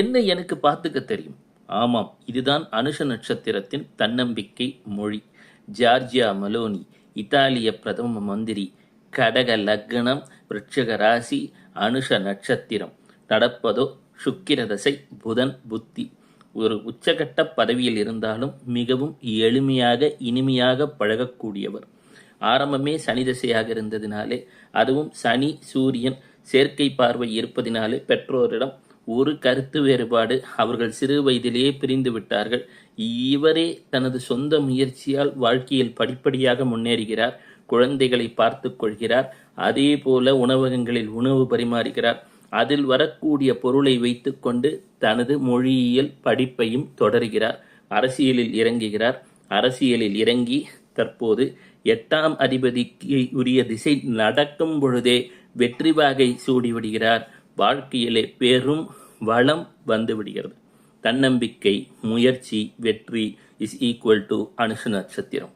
என்ன எனக்கு பார்த்துக்க தெரியும். ஆமாம், இதுதான் அனுஷ நட்சத்திரத்தின் தன்னம்பிக்கை மொழி. ஜார்ஜியா மலோனி, இத்தாலிய பிரதம மந்திரி, கடக லக்னம், விருட்சக ராசி, அனுஷ நட்சத்திரம். நடப்பதோ சுக்கிர தசை, புதன் புத்தி. ஒரு உச்சகட்ட பதவியில் இருந்தாலும் மிகவும் எளிமையாக இனிமையாக பழகக்கூடியவர். ஆரம்பமே சனி திசையாக இருந்ததினாலே, அதுவும் சனி சூரியன் சேர்க்கை பார்வை இருப்பதினாலே பெற்றோரிடம் ஒரு கருத்து வேறுபாடு. அவர்கள் சிறு வயதிலேயே பிரிந்து விட்டார்கள். இவரே தனது சொந்த முயற்சியால் வாழ்க்கையில் படிப்படியாக முன்னேறுகிறார். குழந்தைகளை பார்த்து கொள்கிறார். அதே போல உணவகங்களில் உணவு பரிமாறுகிறார். அதில் வரக்கூடிய பொருளை வைத்துக்கொண்டு தனது மொழியியல் படிப்பையும் தொடர்கிறார். அரசியலில் இறங்குகிறார். அரசியலில் இறங்கி தற்போது 8ஆம் அதிபதிக்கு உரிய திசை நடக்கும் பொழுதே வெற்றி வாகை சூடிவிடுகிறார். வாழ்க்கையிலே பெரும் வளம் வந்து விடுகிறது. தன்னம்பிக்கை, முயற்சி, வெற்றி இஸ் ஈக்குவல் டு அனுஷ நட்சத்திரம்.